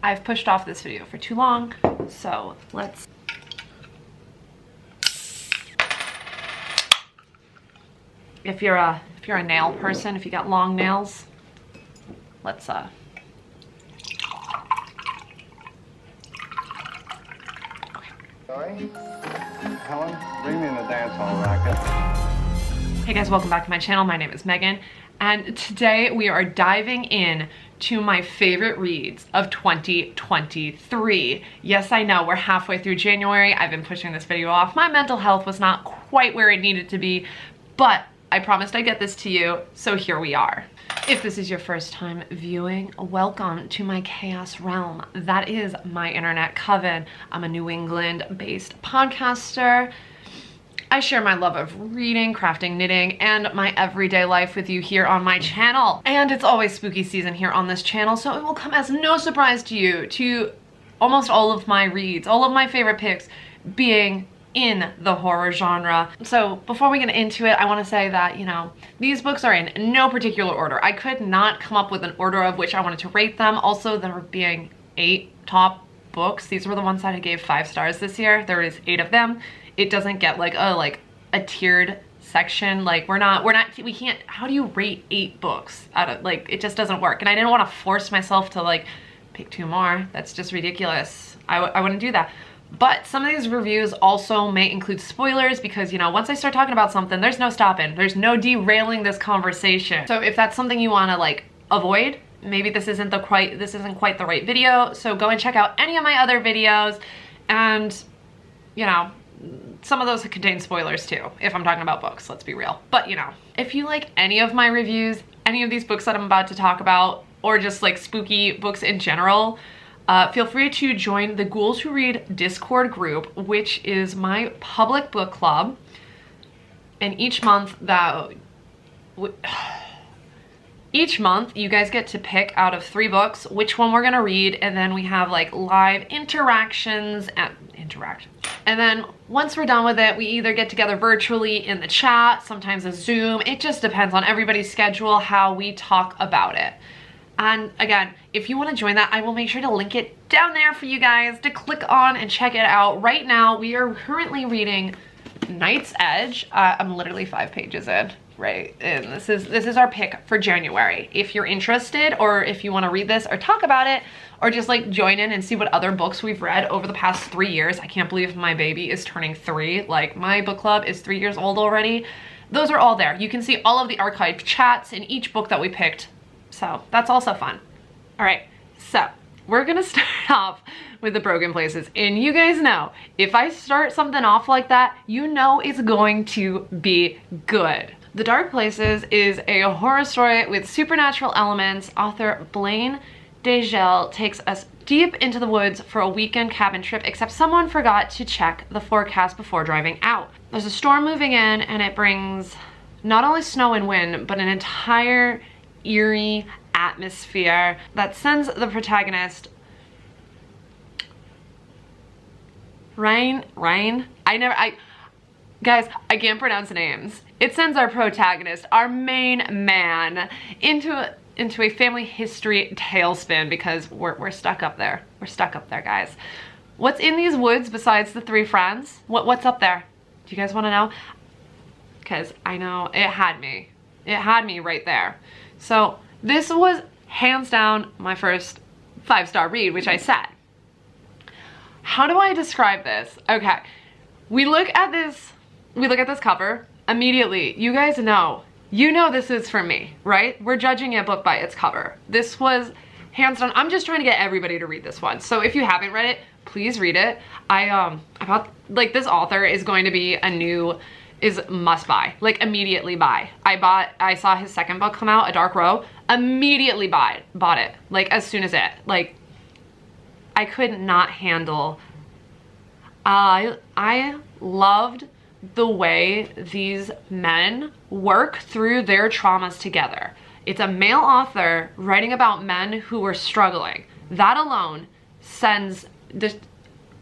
I've pushed off this video for too long, so let's... If you're a nail person, if you got long nails, let's Helen, bring me in the dance hall racket. Hey guys, welcome back to my channel. My name is Megan, and today we are diving in to my favorite reads of 2023. Yes, I know, we're halfway through January. I've been pushing this video off. My mental health was not quite where it needed to be, but I promised I'd get this to you, so here we are. If this is your first time viewing, welcome to my chaos realm. That is my internet coven. I'm a New England-based podcaster. I share my love of reading, crafting, knitting, and my everyday life with you here on my channel. And it's always spooky season here on this channel, so it will come as no surprise to you to almost all of my reads, all of my favorite picks being in the horror genre. So before we get into it, I want to say that, you know, these books are in no particular order. I could not come up with an order of which I wanted to rate them. Also, there being 8 top books. These were the ones that I gave 5 stars this year. There is 8 of them. It doesn't get like a tiered section. Like we can't, how do you rate 8 books out of, like, it just doesn't work. And I didn't want to force myself to like pick 2 more. That's just ridiculous. I wouldn't do that. But some of these reviews also may include spoilers because, you know, once I start talking about something, there's no stopping. There's no derailing this conversation. So if that's something you want to like avoid, maybe this isn't quite the right video. So go and check out any of my other videos, and, you know, some of those contain spoilers too, if I'm talking about books, let's be real. But, you know, if you like any of my reviews, any of these books that I'm about to talk about, or just like spooky books in general, feel free to join the Ghouls Who Read Discord group, which is my public book club. And each month you guys get to pick out of 3 books which one we're gonna read, and then we have like live interactions and And then once we're done with it, we either get together virtually in the chat, sometimes a Zoom. It just depends on everybody's schedule, how we talk about it. And again, if you want to join that, I will make sure to link it down there for you guys to click on and check it out. Right now, we are currently reading Night's Edge. I'm literally 5 pages in, right? And this is our pick for January. If you're interested, or if you want to read this or talk about it, or just like join in and see what other books we've read over the past 3 years. I can't believe my baby is turning 3. Like, my book club is 3 years old already. Those are all there. You can see all of the archived chats in each book that we picked. So that's also fun. All right, so we're gonna start off with The Broken Places. And you guys know, if I start something off like that, you know it's going to be good. The Dark Places is a horror story with supernatural elements. Author Blaine Degel takes us deep into the woods for a weekend cabin trip, except someone forgot to check the forecast before driving out. There's a storm moving in, and it brings not only snow and wind, but an entire eerie atmosphere that sends the protagonist Ryan, guys, I can't pronounce names. It sends our protagonist, our main man, into a family history tailspin, because we're stuck up there. We're stuck up there, guys. What's in these woods besides the 3 friends? What's up there? Do you guys want to know? Because I know it had me. It had me right there. So this was hands down my first 5-star read, which I said. How do I describe this? Okay, we look at this cover immediately. You guys know, this is for me, right? We're judging a book by its cover. This was hands down. I'm just trying to get everybody to read this one. So if you haven't read it, please read it. I thought, like, this author is going to be is must buy, like immediately buy. I saw his second book come out, A Dark Row, immediately bought it, like as soon as it, like, I could not handle, I loved the way these men work through their traumas together. It's a male author writing about men who were struggling. That alone sends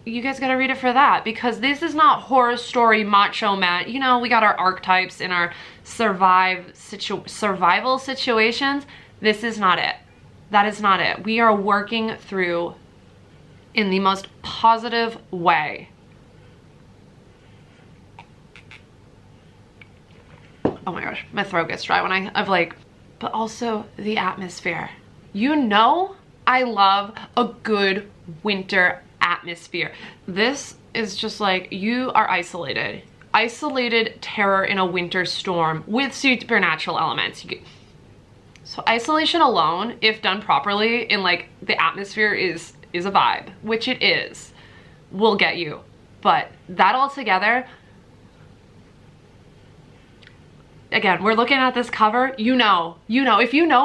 you guys gotta read it for that, because this is not horror story macho man. You know, we got our archetypes in our survival situations. This is not it. That is not it. We are working through in the most positive way. Oh my gosh, my throat gets dry when I've like, but also the atmosphere. You know, I love a good winter atmosphere. This is just like, you are isolated. Isolated terror in a winter storm with supernatural elements. So isolation alone, if done properly, in like the atmosphere is a vibe, which it is, will get you. But that all together, again, we're looking at this cover, if you know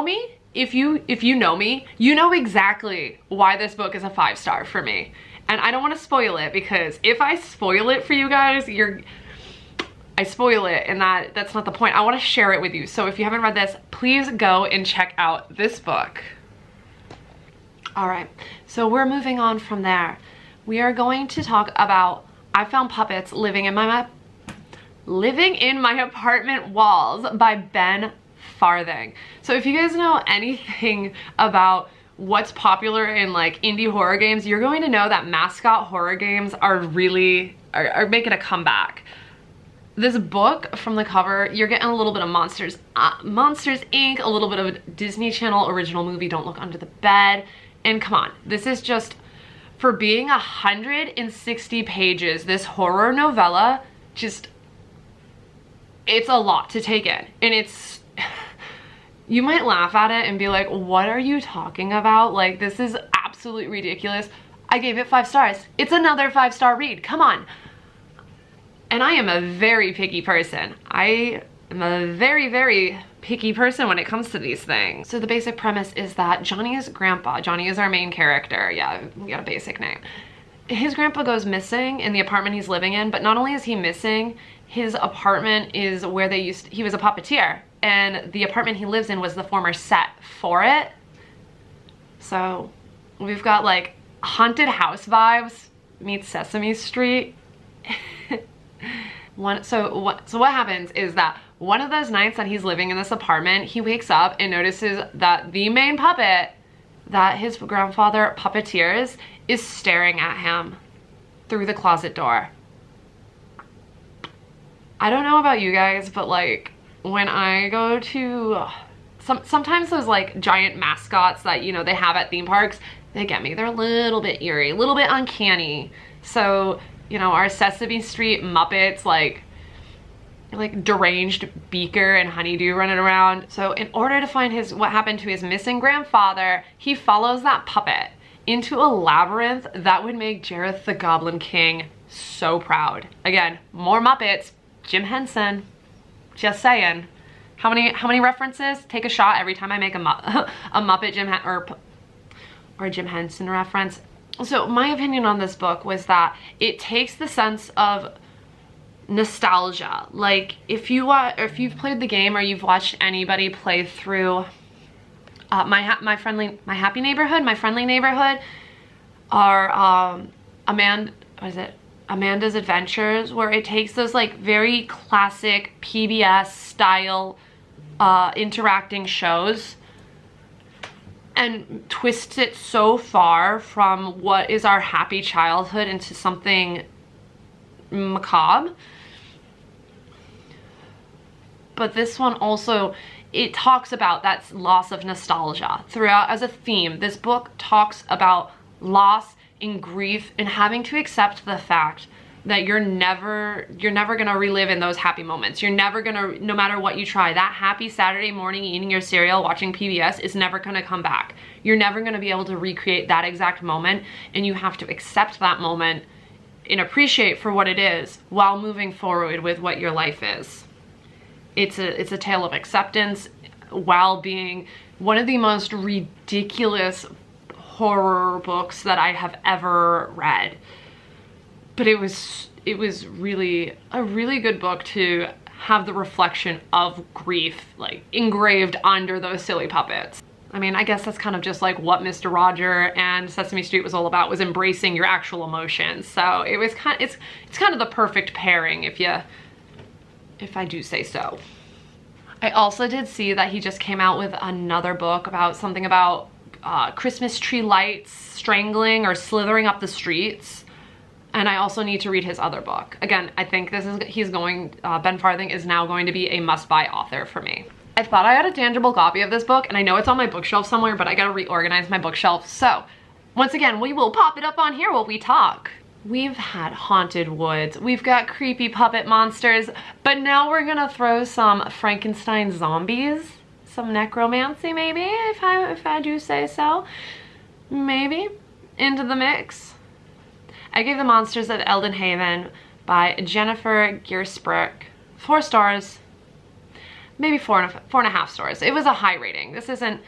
me, if you know me, you know exactly why this book is a 5-star for me. And I don't want to spoil it, because if I spoil it for you guys, I spoil it, and that's not the point. I want to share it with you. So if you haven't read this, please go and check out this book. All right, so we're moving on from there. We are going to talk about I Found Puppets Living in My Apartment Walls by Ben Farthing. So if you guys know anything about what's popular in like indie horror games, you're going to know that mascot horror games are really making a comeback. This book, from the cover, you're getting a little bit of Monsters Inc., a little bit of a Disney Channel original movie, Don't Look Under the Bed. And come on, this is just, for being 160 pages, this horror novella, just, it's a lot to take in. And it's, you might laugh at it and be like, what are you talking about? Like, this is absolutely ridiculous. I gave it 5 stars. It's another 5-star read, come on. And I am a very picky person. I am a very, very picky person when it comes to these things. So the basic premise is that Johnny's grandpa, Johnny is our main character, yeah, we got a basic name. His grandpa goes missing in the apartment he's living in, but not only is he missing, his apartment is where he was a puppeteer, and the apartment he lives in was the former set for it. So we've got like haunted house vibes meets Sesame Street. So what happens is that one of those nights that he's living in this apartment, he wakes up and notices that the main puppet that his grandfather puppeteers is staring at him through the closet door. I don't know about you guys, but like when I go to sometimes those like giant mascots that, you know, they have at theme parks, they get me. They're a little bit eerie, a little bit uncanny. So, you know, our Sesame Street Muppets, like deranged Beaker and Honeydew running around. So in order to find what happened to his missing grandfather, he follows that puppet into a labyrinth that would make Jareth the Goblin King so proud. Again, more Muppets, Jim Henson, just saying. How many references? Take a shot every time I make a Muppet or Jim Henson reference. So my opinion on this book was that it takes the sense of nostalgia. Like if you've played the game or you've watched anybody play through my friendly neighborhood, or Amanda's Adventures, where it takes those like very classic PBS style interacting shows and twists it so far from what is our happy childhood into something macabre. But this one also, it talks about that loss of nostalgia throughout as a theme. This book talks about loss and grief and having to accept the fact that you're never gonna relive in those happy moments. You're never gonna, no matter what you try, that happy Saturday morning eating your cereal, watching PBS is never gonna come back. You're never gonna be able to recreate that exact moment, and you have to accept that moment and appreciate for what it is while moving forward with what your life is. It's a tale of acceptance while being one of the most ridiculous horror books that I have ever read. But it was really a really good book to have the reflection of grief like engraved under those silly puppets. I mean, I guess that's kind of just like what Mr. Roger and Sesame Street was all about, was embracing your actual emotions. So it was it's kind of the perfect pairing, if I do say so. I also did see that he just came out with another book about something about Christmas tree lights, strangling or slithering up the streets. And I also need to read his other book. Again, I think this is, Ben Farthing is now going to be a must-buy author for me. I thought I had a tangible copy of this book, and I know it's on my bookshelf somewhere, but I gotta reorganize my bookshelf. So, once again, we will pop it up on here while we talk. We've had haunted woods, we've got creepy puppet monsters, but now we're gonna throw some Frankenstein zombies, some necromancy maybe, if I do say so, maybe, into the mix. I gave The Monsters of Eldon Haven by Jennifer Gearsprick 4 stars, maybe 4.5 stars. It was a high rating. This isn't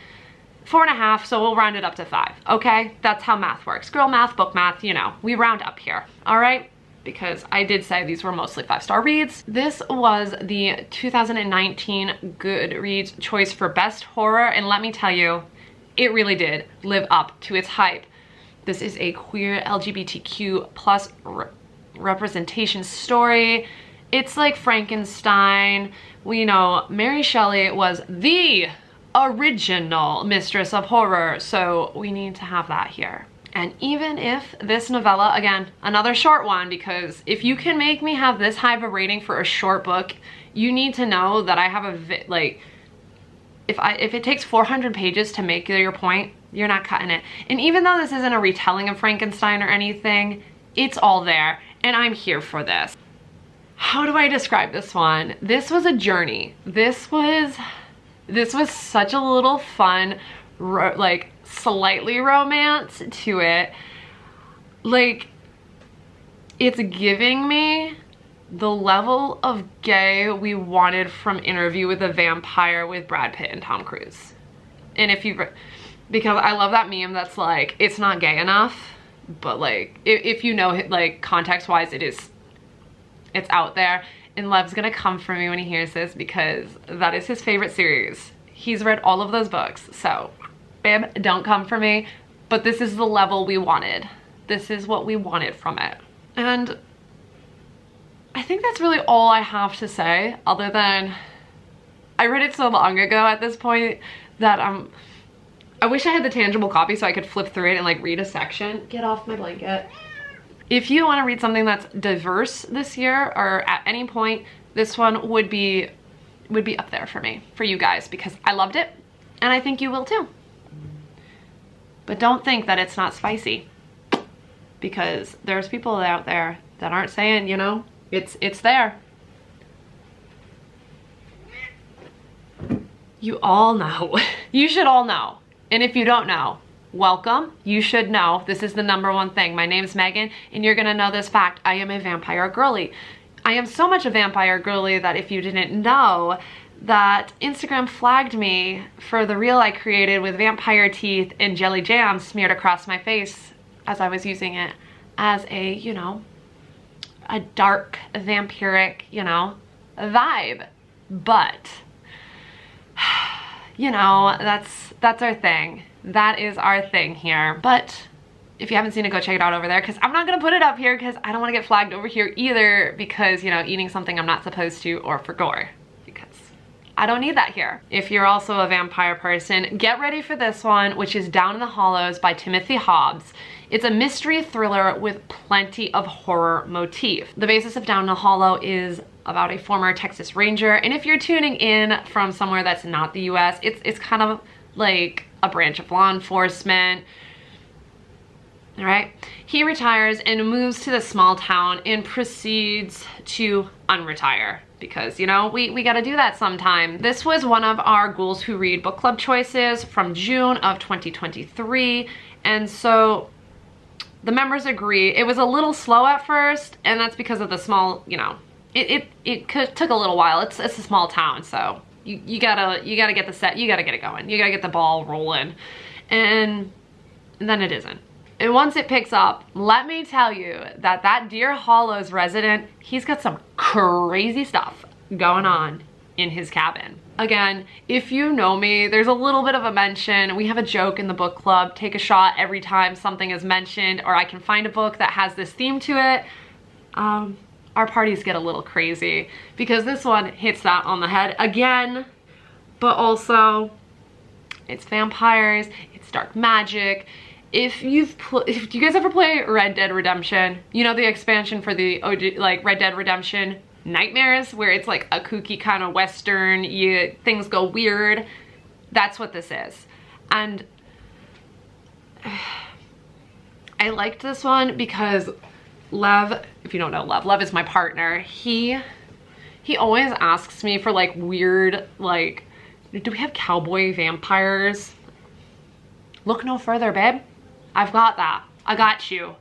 4.5, so we'll round it up to 5, okay? That's how math works. Girl math, book math, you know, we round up here, all right? Because I did say these were mostly 5-star reads. This was the 2019 Goodreads choice for best horror, and let me tell you, it really did live up to its hype. This is a queer LGBTQ plus representation story. It's like Frankenstein. We know Mary Shelley was the original mistress of horror, so we need to have that here. And even if this novella, again, another short one, because if you can make me have this high of a rating for a short book, you need to know that I have if it takes 400 pages to make your point, you're not cutting it. And even though this isn't a retelling of Frankenstein or anything, it's all there, and I'm here for this. How do I describe this one? This was a journey. This was such a little fun, like slightly romance to it. Like, it's giving me the level of gay we wanted from Interview with a Vampire with Brad Pitt and Tom Cruise. And because I love that meme that's like, it's not gay enough, but like, if you know, like, context-wise, it's out there. And Lev's gonna come for me when he hears this because that is his favorite series. He's read all of those books, so babe, don't come for me. But this is the level we wanted. This is what we wanted from it. And I think that's really all I have to say, other than I read it so long ago at this point that I wish I had the tangible copy so I could flip through it and like read a section. Get off my blanket. If you want to read something that's diverse this year, or at any point, this one would be up there for me, for you guys, because I loved it, and I think you will too. But don't think that it's not spicy, because there's people out there that aren't saying, you know, it's there. You all know. You should all know. And if you don't know, welcome. You should know. This is the #1 thing. My name's Megan, and you're gonna know this fact. I am a vampire girly. I am so much a vampire girly that if you didn't know, that Instagram flagged me for the reel I created with vampire teeth and jelly jam smeared across my face as I was using it as a, you know, a dark vampiric, you know, vibe. But, you know, that's our thing. That is our thing here. But if you haven't seen it, go check it out over there, because I'm not gonna put it up here because I don't want to get flagged over here either, because, you know, eating something I'm not supposed to, or for gore, because I don't need that here. If you're also a vampire person, get ready for this one, which is Down in the Hollows by Timothy Hobbs. It's a mystery thriller with plenty of horror motif. The basis of Down in the Hollow is about a former Texas Ranger, and if you're tuning in from somewhere that's not the US, it's kind of like a branch of law enforcement. All right, he retires and moves to the small town and proceeds to unretire, because, you know, we gotta do that sometime. This was one of our Ghouls Who Read book club choices from June of 2023, and so the members agree. It was a little slow at first, and that's because of the small, you know, it took a little while. It's a small town, so you gotta get the set, you gotta get it going, you gotta get the ball rolling, and then it isn't. And once it picks up, let me tell you that Deer Hollows resident, he's got some crazy stuff going on in his cabin. Again, if you know me, there's a little bit of a mention. We have a joke in the book club, take a shot every time something is mentioned, or I can find a book that has this theme to it. Our parties get a little crazy, because this one hits that on the head again, but also it's vampires, it's dark magic, if you guys ever play Red Dead Redemption, you know the expansion for the OG, like Red Dead Redemption Nightmares, where it's like a kooky kind of western, things go weird. That's what this is. And I liked this one because Lev, if you don't know Lev is my partner. He always asks me for like weird, like, do we have cowboy vampires? Look no further, babe. I've got that. I got you.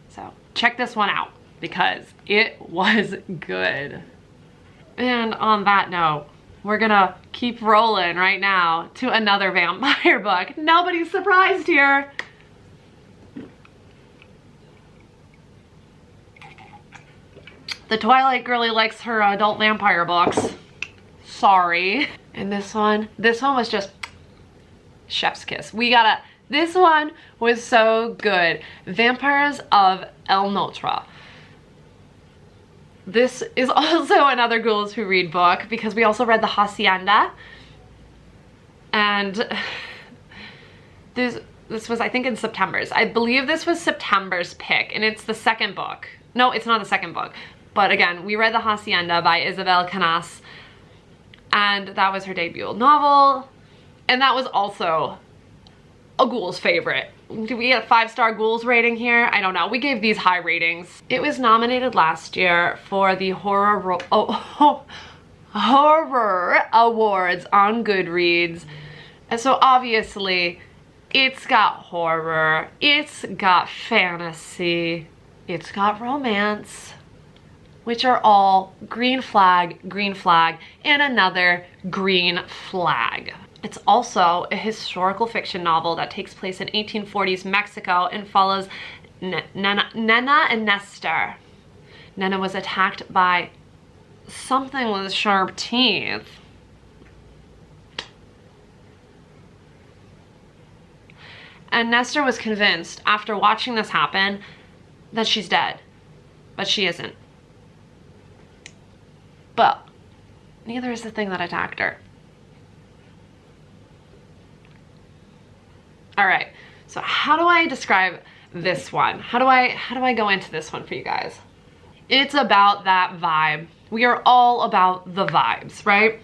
So check this one out because it was good. And on that note, we're gonna keep rolling right now to another vampire book. Nobody's surprised here. The Twilight girlie likes her adult vampire books. Sorry. And this one was just chef's kiss. This one was so good. Vampires of El Notre. This is also another Ghouls Who Read book because we also read The Hacienda. And this was, I think, in September's. I believe this was September's pick, and it's the second book. No, it's not the second book. But again, we read The Hacienda by Isabel Canas, and that was her debut novel. And that was also a Ghouls favorite. Did we get a 5-star Ghouls rating here? I don't know. We gave these high ratings. It was nominated last year for the horror awards on Goodreads. And so obviously it's got horror, it's got fantasy, it's got romance, which are all green flag, and another green flag. It's also a historical fiction novel that takes place in 1840s Mexico and follows Nena and Nestor. Nena was attacked by something with sharp teeth. And Nestor was convinced after watching this happen that she's dead, but she isn't. But neither is the thing that attacked her. All right, so how do I describe this one? How do I go into this one for you guys? It's about that vibe. We are all about the vibes, right?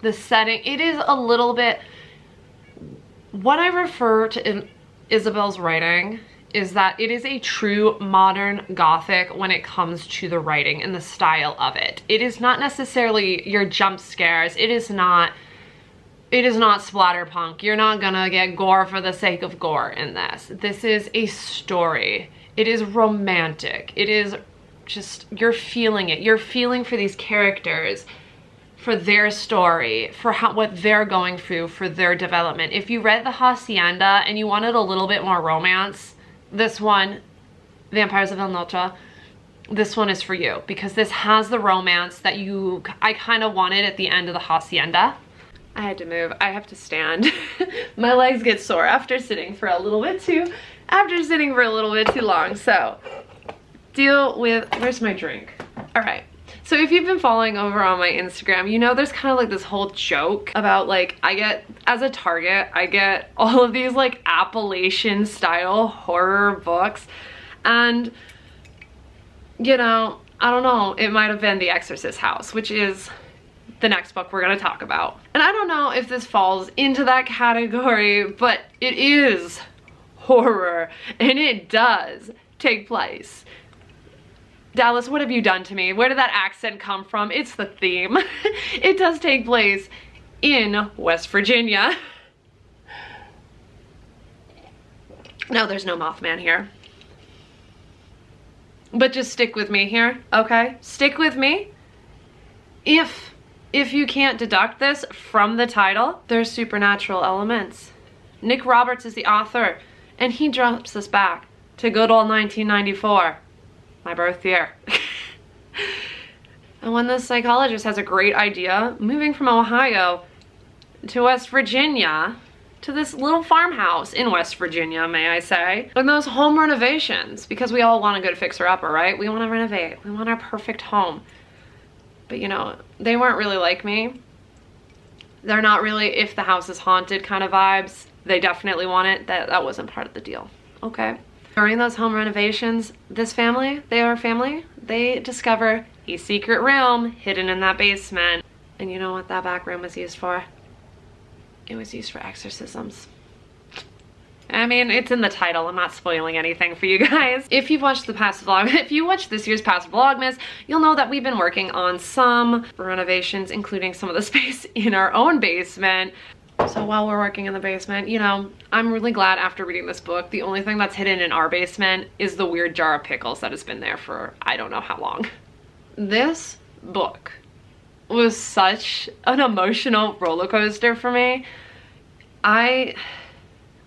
The setting, it is a little bit, what I refer to in Isabel's writing is that it is a true modern Gothic when it comes to the writing and the style of it. It is not necessarily your jump scares. It is not splatterpunk. You're not gonna get gore for the sake of gore in this. This is a story. It is romantic. It is just, you're feeling it. You're feeling for these characters, for their story, for what they're going through, for their development. If you read The Hacienda and you wanted a little bit more romance, this one, Vampires of El Notre, this one is for you because this has the romance that I kind of wanted at the end of The Hacienda. I had to move. I have to stand. My legs get sore after sitting for a little bit too long. So deal with, where's my drink? All right. So if you've been following over on my Instagram, you know there's kind of like this whole joke about like, as a target, I get all of these like Appalachian style horror books. And, you know, I don't know, it might have been The Exorcist House, which is the next book we're gonna talk about. And I don't know if this falls into that category, but it is horror and it does take place. Dallas, what have you done to me? Where did that accent come from? It's the theme. It does take place in West Virginia. No, there's no Mothman here. But just stick with me here, okay? Stick with me. If you can't deduct this from the title, there's supernatural elements. Nick Roberts is the author, and he drops us back to good old 1994, my birth year. And when this psychologist has a great idea, moving from Ohio to West Virginia, to this little farmhouse in West Virginia, may I say, and those home renovations, because we all want a good fixer-upper, right? We want to renovate. We want our perfect home. But you know, they weren't really like me. They're not really if the house is haunted kind of vibes. they definitely want it, that wasn't part of the deal, okay? During those home renovations, this family, they discover a secret room hidden in that basement. And you know what that back room was used for? It was used for exorcisms. I mean, it's in the title. I'm not spoiling anything for you guys. If you've watched if you watched this year's past Vlogmas, you'll know that we've been working on some renovations, including some of the space in our own basement. So while we're working in the basement, you know, I'm really glad after reading this book, the only thing that's hidden in our basement is the weird jar of pickles that has been there for I don't know how long. This book was such an emotional roller coaster for me.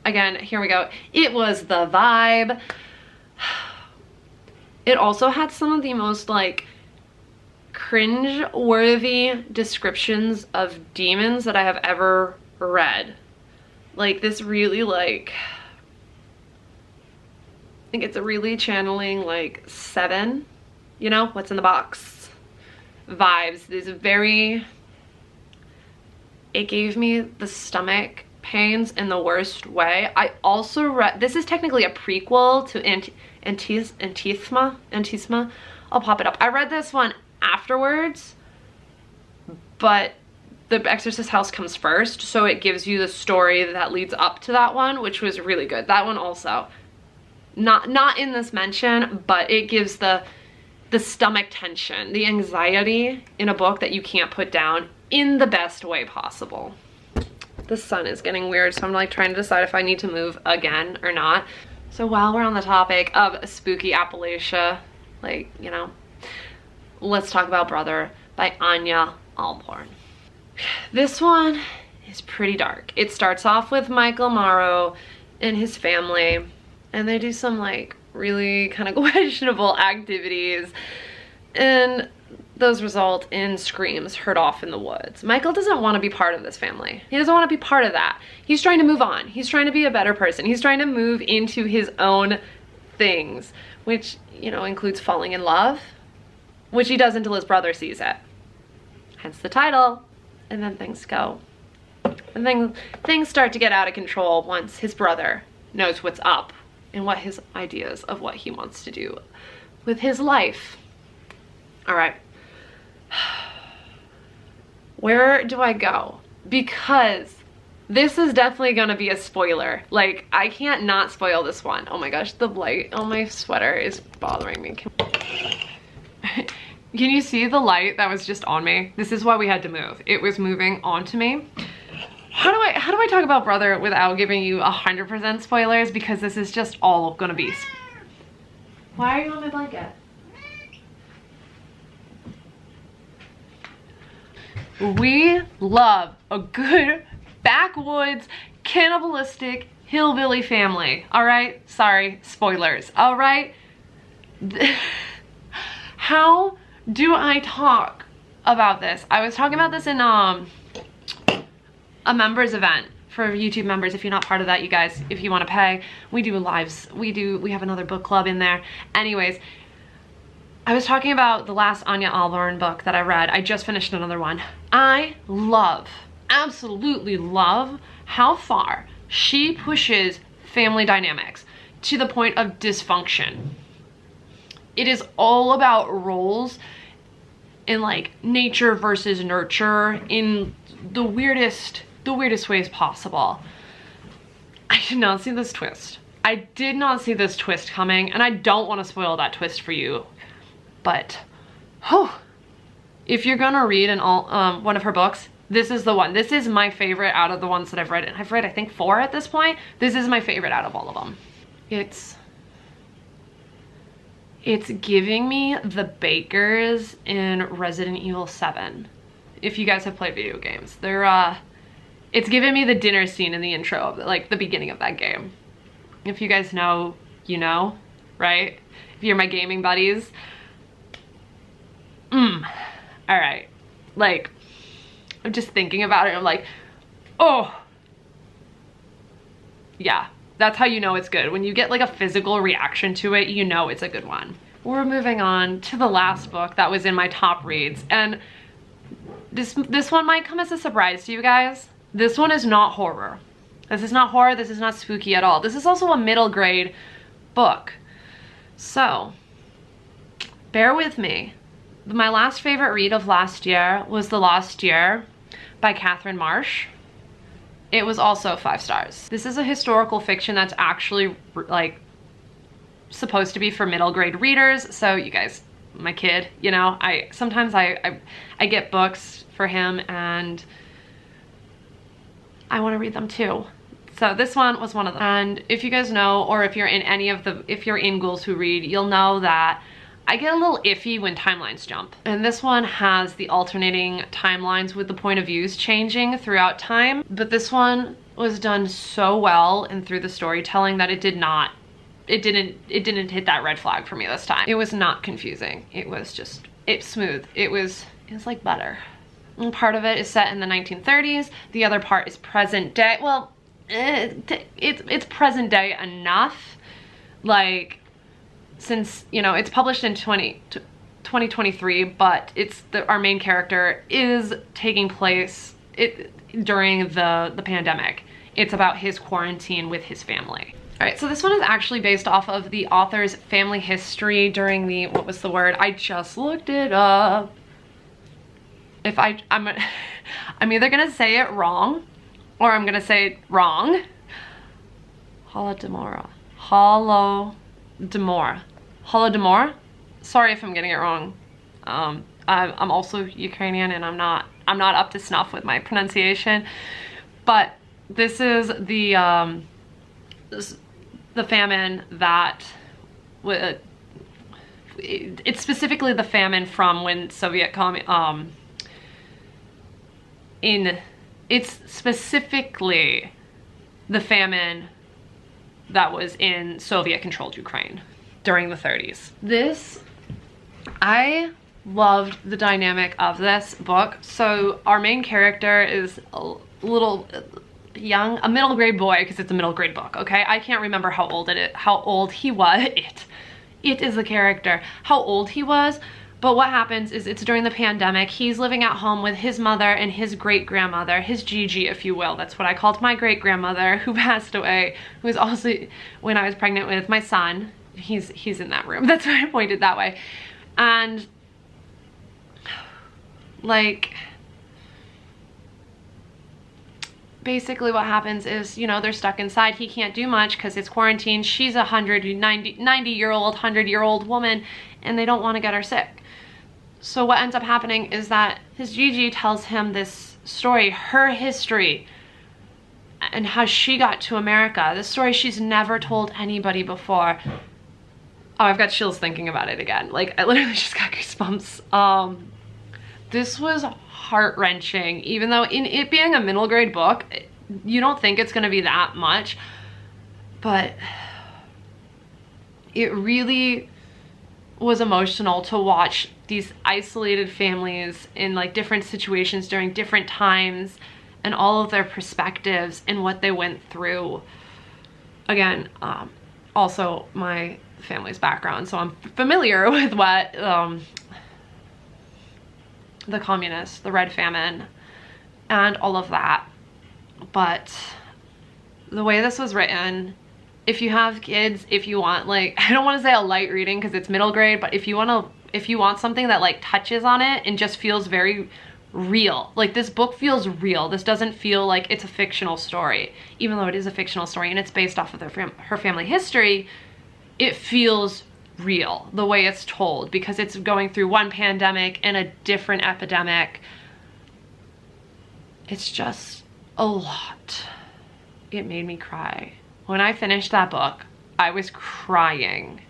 Again, here we go. It was the vibe. It also had some of the most like cringe-worthy descriptions of demons that I have ever read. Like this really like, I think it's really channeling like Seven, you know, what's in the box vibes. There's a very, it gave me the stomach pains in the worst way. I also read, this is technically a prequel to Antisma. I'll pop it up. I read this one afterwards, but The Exorcist House comes first, so it gives you the story that leads up to that one, which was really good. That one also, not in this mention, but it gives the stomach tension, the anxiety in a book that you can't put down in the best way possible. The sun is getting weird, so I'm like trying to decide if I need to move again or not. So while we're on the topic of spooky Appalachia, like, you know, let's talk about Brother by Anya Alborn. This one is pretty dark. It starts off with Michael Morrow and his family, and they do some like really kind of questionable activities, and those result in screams heard off in the woods. Michael doesn't want to be part of this family. He doesn't want to be part of that. He's trying to move on. He's trying to be a better person. He's trying to move into his own things, which, you know, includes falling in love, which he does until his brother sees it. Hence the title. And then things go. And then things start to get out of control once his brother knows what's up and what his ideas of what he wants to do with his life. All right. Where do I go? Because this is definitely gonna be a spoiler. Like, I can't not spoil this one. Oh my gosh, the light on my sweater is bothering me. Can you see the light that was just on me? This is why we had to move. It was moving onto me. How do I talk about Brother without giving you 100% spoilers? Because this is just all gonna be. Why are you on my blanket? We love a good backwoods cannibalistic hillbilly family. All right, sorry, spoilers. All right. How do I talk about this? I was talking about this in a members event for YouTube members. If you're not part of that, you guys, if you want to pay, we do lives. We have another book club in there. Anyways, I was talking about the last Anya Alborn book that I read. I just finished another one. I love, absolutely love how far she pushes family dynamics to the point of dysfunction. It is all about roles in like nature versus nurture in the weirdest ways possible. I did not see this twist. I did not see this twist coming, and I don't want to spoil that twist for you. But, if you're gonna read one of her books, this is the one. This is my favorite out of the ones that I've read. And I've read, I think, 4 at this point. This is my favorite out of all of them. It's giving me the Bakers in Resident Evil 7. If you guys have played video games, it's giving me the dinner scene in the intro of like the beginning of that game. If you guys know, you know, right? If you're my gaming buddies. All right. Like, I'm just thinking about it. I'm like, oh, yeah. That's how you know it's good. When you get like a physical reaction to it, you know it's a good one. We're moving on to the last book that was in my top reads. And this one might come as a surprise to you guys. This one is not horror. This is not horror, this is not spooky at all. This is also a middle grade book. So, bear with me. My last favorite read of last year was The Lost Year by Catherine Marsh. It was also 5 stars. This is a historical fiction that's actually like supposed to be for middle grade readers. So you guys, my kid, you know, sometimes I get books for him and I want to read them too. So this one was one of them. And if you guys know, or if you're in if you're in Ghouls Who Read, you'll know that I get a little iffy when timelines jump. And this one has the alternating timelines with the point of views changing throughout time. But this one was done so well and through the storytelling that it didn't hit that red flag for me this time. It was not confusing. It was smooth. It was like butter. And part of it is set in the 1930s. The other part is present day. Well, it's present day enough. Like, since, you know, it's published in 2023, but our main character is taking place during the pandemic. It's about his quarantine with his family. All right, so this one is actually based off of the author's family history during the, what was the word? I just looked it up. I'm either gonna say it wrong or I'm gonna say it wrong. Holodomor. Holodomor. Sorry if I'm getting it wrong. I'm also Ukrainian and I'm not up to snuff with my pronunciation. But this is the famine that it's specifically the famine from when it's specifically the famine that was in Soviet-controlled Ukraine during the 30s. I loved the dynamic of this book. So our main character is a little young, a middle grade boy, because it's a middle grade book, okay? I can't remember how old he was. It is a character, how old he was. But what happens is it's during the pandemic. He's living at home with his mother and his great-grandmother, his Gigi, if you will. That's what I called my great-grandmother, who passed away, who was also when I was pregnant with my son. He's in that room. That's why I pointed that way. And like, basically what happens is, you know, they're stuck inside. He can't do much because it's quarantine. She's a 100-year-old woman, and they don't want to get her sick. So what ends up happening is that his Gigi tells him this story, her history, and how she got to America. This story she's never told anybody before. Oh, I've got chills thinking about it again. Like, I literally just got goosebumps. This was heart-wrenching, even though in it being a middle grade book, you don't think it's gonna be that much, but it really was emotional to watch these isolated families in like different situations during different times and all of their perspectives and what they went through. Again, also my family's background, so I'm familiar with what the communists, the Red Famine, and all of that. But the way this was written, if you have kids, if you want, like, I don't want to say a light reading because it's middle grade, but if you want something that like touches on it and just feels very real, like this book feels real. This doesn't feel like it's a fictional story, even though it is a fictional story and it's based off of her family history. It feels real the way it's told because it's going through one pandemic and a different epidemic. It's just a lot. It made me cry. When I finished that book, I was crying.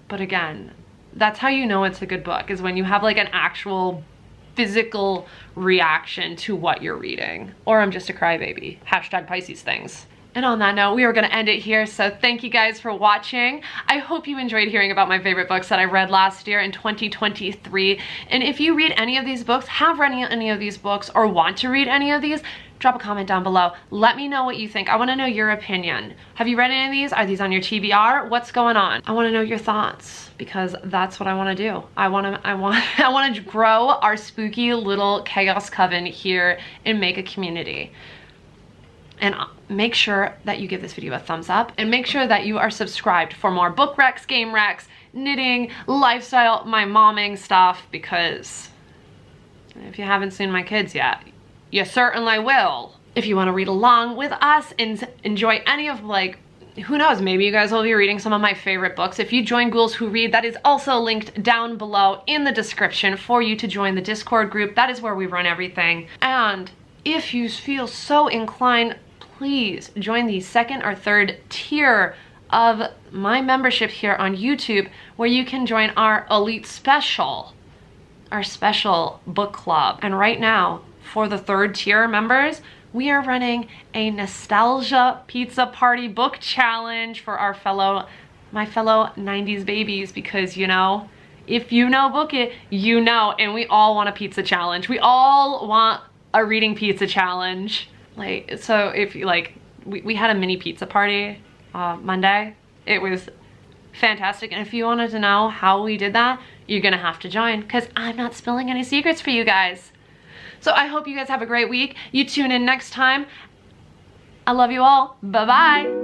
But again, that's how you know it's a good book, is when you have like an actual physical reaction to what you're reading. Or I'm just a crybaby. Hashtag Pisces things. And on that note, we are gonna end it here. So thank you guys for watching. I hope you enjoyed hearing about my favorite books that I read last year in 2023. And if you read any of these books, have read any of these books, or want to read any of these, drop a comment down below. Let me know what you think. I wanna know your opinion. Have you read any of these? Are these on your TBR? What's going on? I wanna know your thoughts because that's what I wanna do. I wanna grow our spooky little chaos coven here and make a community. And make sure that you give this video a thumbs up, and make sure that you are subscribed for more book recs, game recs, knitting, lifestyle, my momming stuff, because if you haven't seen my kids yet, you certainly will. If you want to read along with us and enjoy any of, like, who knows, maybe you guys will be reading some of my favorite books. If you join Ghouls Who Read, that is also linked down below in the description for you to join the Discord group. That is where we run everything. And if you feel so inclined, please join the second or third tier of my membership here on YouTube, where you can join our elite special, our special book club. And right now, for the third tier members, we are running a nostalgia pizza party book challenge for my fellow 90s babies, because, you know, if you know Book It, you know, and we all want a pizza challenge. We all want a reading pizza challenge. Like, so if you like, we had a mini pizza party Monday. It was fantastic. And if you wanted to know how we did that, you're gonna have to join, because I'm not spilling any secrets for you guys. So I hope you guys have a great week. You tune in next time. I love you all. Bye-bye.